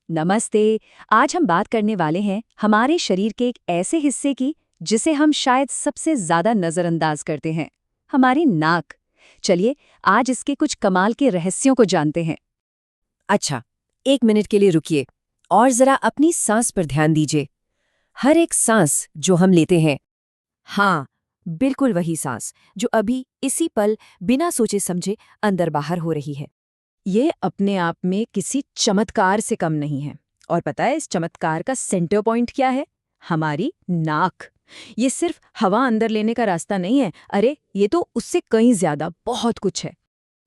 नमस्ते। आज हम बात करने वाले हैं हमारे शरीर के एक ऐसे हिस्से की जिसे हम शायद सबसे ज्यादा नजरअंदाज करते हैं, हमारी नाक। चलिए आज इसके कुछ कमाल के रहस्यों को जानते हैं। अच्छा, 1 मिनट के लिए रुकिए और जरा अपनी सांस पर ध्यान दीजिए। हर एक सांस जो हम लेते हैं, हाँ, बिल्कुल वही सांस जो अभी इसी पल बिना सोचे समझे अंदर बाहर हो रही है। ये अपने आप में किसी चमत्कार से कम नहीं है। और पता है इस चमत्कार का सेंटर पॉइंट क्या है? हमारी नाक। ये सिर्फ हवा अंदर लेने का रास्ता नहीं है, अरे ये तो उससे कहीं ज्यादा बहुत कुछ है।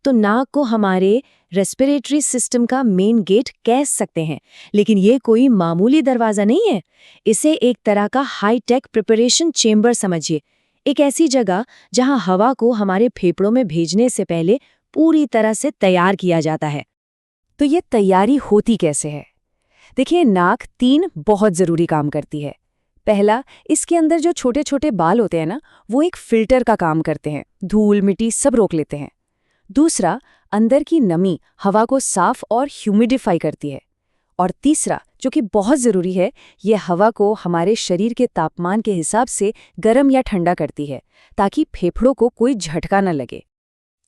तो नाक को हमारे रेस्पिरेटरी सिस्टम का मेन गेट कह सकते हैं, लेकिन ये कोई मामूली दरवाज़ा नहीं है। इसे एक तरह का हाई टेक प्रिपरेशन चेम्बर समझिए। एक ऐसी जगह जहां हवा को हमारे फेफड़ों में भेजने से पहले पूरी तरह से तैयार किया जाता है। तो ये तैयारी होती कैसे है? देखिए, नाक 3 बहुत ज़रूरी काम करती है। पहला, इसके अंदर जो छोटे छोटे बाल होते हैं ना, वो एक फिल्टर का काम करते हैं, धूल मिट्टी सब रोक लेते हैं। दूसरा, अंदर की नमी हवा को साफ और ह्यूमिडिफाई करती है। और तीसरा, जो कि बहुत ज़रूरी है, ये हवा को हमारे शरीर के तापमान के हिसाब से गर्म या ठंडा करती है, ताकि फेफड़ों को कोई झटका न लगे।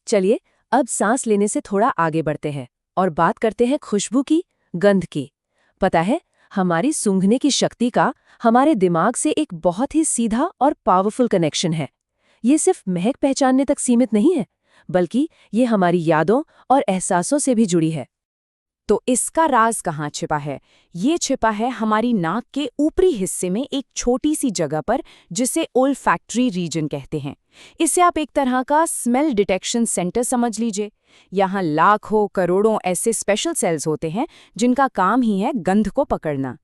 चलिए, अब सांस लेने से थोड़ा आगे बढ़ते हैं और बात करते हैं खुशबू की, गंध की। पता है, हमारी सूंघने की शक्ति का हमारे दिमाग से एक बहुत ही सीधा और पावरफुल कनेक्शन है। ये सिर्फ महक पहचानने तक सीमित नहीं है, बल्कि ये हमारी यादों और एहसासों से भी जुड़ी है। तो इसका राज कहाँ छिपा है? ये छिपा है हमारी नाक के ऊपरी हिस्से में एक छोटी सी जगह पर, जिसे ओल्फैक्टरी रीजन कहते हैं। इसे आप एक तरह का स्मेल डिटेक्शन सेंटर समझ लीजिए। यहाँ लाखों करोड़ों ऐसे स्पेशल सेल्स होते हैं जिनका काम ही है गंध को पकड़ना।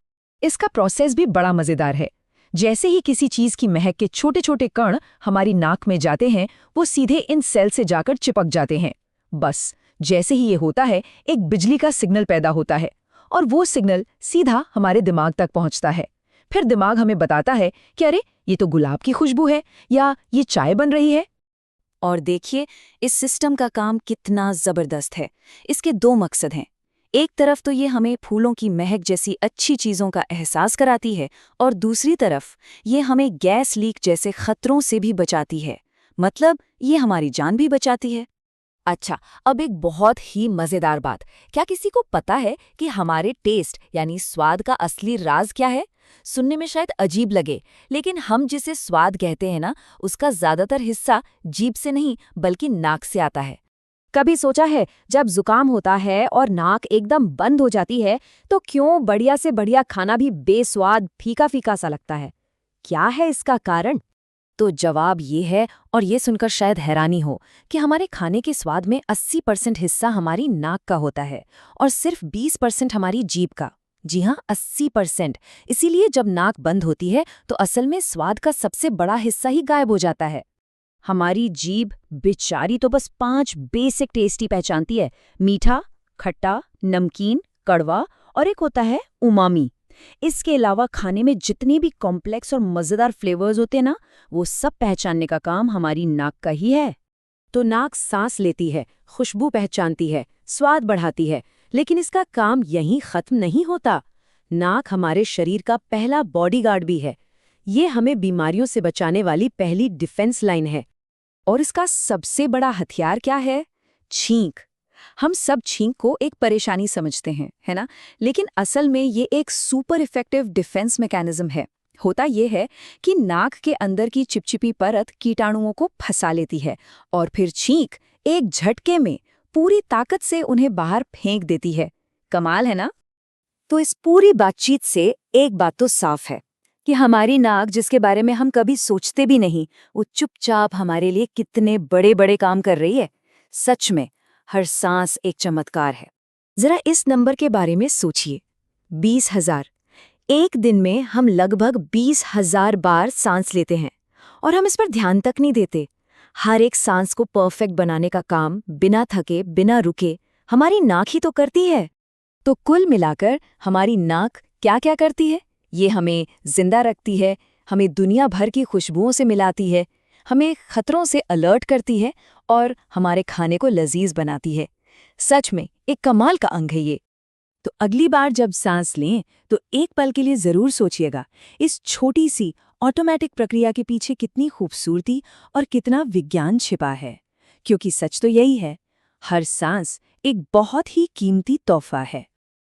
इसका प्रोसेस भी बड़ा मजेदार है। जैसे ही किसी चीज की महक के छोटे छोटे कण हमारी नाक में जाते हैं, वो सीधे इन सेल से जाकर चिपक जाते हैं। बस जैसे ही ये होता है, एक बिजली का सिग्नल पैदा होता है और वो सिग्नल सीधा हमारे दिमाग तक पहुंचता है। फिर दिमाग हमें बताता है कि अरे ये तो गुलाब की खुशबू है या ये चाय बन रही है। और देखिए, इस सिस्टम का काम कितना जबरदस्त है। इसके 2 मकसद हैं। एक तरफ तो ये हमें फूलों की महक जैसी अच्छी चीजों का एहसास कराती है, और दूसरी तरफ ये हमें गैस लीक जैसे खतरों से भी बचाती है। मतलब ये हमारी जान भी बचाती है। अच्छा, अब एक बहुत ही मजेदार बात। क्या किसी को पता है कि हमारे टेस्ट यानी स्वाद का असली राज क्या है? सुनने में शायद अजीब लगे, लेकिन हम जिसे स्वाद कहते हैं ना, उसका ज्यादातर हिस्सा जीभ से नहीं बल्कि नाक से आता है। कभी सोचा है, जब जुकाम होता है और नाक एकदम बंद हो जाती है, तो क्यों बढ़िया से बढ़िया खाना भी बेस्वाद फीका फीका सा लगता है? क्या है इसका कारण? तो जवाब ये है, और ये सुनकर शायद हैरानी हो, कि हमारे खाने के स्वाद में 80% हिस्सा हमारी नाक का होता है और सिर्फ 20% हमारी जीभ का। जी हाँ, 80%। इसीलिए जब नाक बंद होती है तो असल में स्वाद का सबसे बड़ा हिस्सा ही गायब हो जाता है। हमारी जीभ बेचारी तो बस 5 बेसिक टेस्ट ही पहचानती है: मीठा, खट्टा, नमकीन, कड़वा और एक होता है उमामी। इसके अलावा खाने में जितने भी कॉम्प्लेक्स और मज़ेदार फ्लेवर्स होते हैं ना, वो सब पहचानने का काम हमारी नाक का ही है। तो नाक सांस लेती है, खुशबू पहचानती है, स्वाद बढ़ाती है, लेकिन इसका काम यहीं खत्म नहीं होता। नाक हमारे शरीर का पहला बॉडीगार्ड भी है। ये हमें बीमारियों से बचाने वाली पहली डिफेंस लाइन है। और इसका सबसे बड़ा हथियार क्या है? छींक। हम सब छींक को एक परेशानी समझते हैं, है ना? लेकिन असल में ये एक सुपर इफेक्टिव डिफेंस मैकेनिज्म है। होता ये है कि नाक के अंदर की चिपचिपी परत कीटाणुओं को फंसा लेती है और फिर छींक एक झटके में पूरी ताकत से उन्हें बाहर फेंक देती है। कमाल है ना? तो इस पूरी बातचीत से एक बात तो साफ है कि हमारी नाक, जिसके बारे में हम कभी सोचते भी नहीं, वो चुपचाप हमारे लिए कितने बड़े बड़े काम कर रही है। सच में हर सांस एक चमत्कार है। जरा इस नंबर के बारे में सोचिए, 20,000। एक दिन में हम लगभग 20,000 बार सांस लेते हैं और हम इस पर ध्यान तक नहीं देते। हर एक सांस को परफेक्ट बनाने का काम बिना थके, बिना रुके हमारी नाक ही तो करती है। तो कुल मिलाकर हमारी नाक क्या क्या करती है? ये हमें जिंदा रखती है, हमें दुनिया भर की खुशबुओं से मिलाती है, हमें खतरों से अलर्ट करती है और हमारे खाने को लजीज बनाती है। सच में एक कमाल का अंग है ये। तो अगली बार जब सांस लें तो एक पल के लिए जरूर सोचिएगा, इस छोटी सी ऑटोमेटिक प्रक्रिया के पीछे कितनी खूबसूरती और कितना विज्ञान छिपा है। क्योंकि सच तो यही है, हर सांस एक बहुत ही कीमती तोहफा है।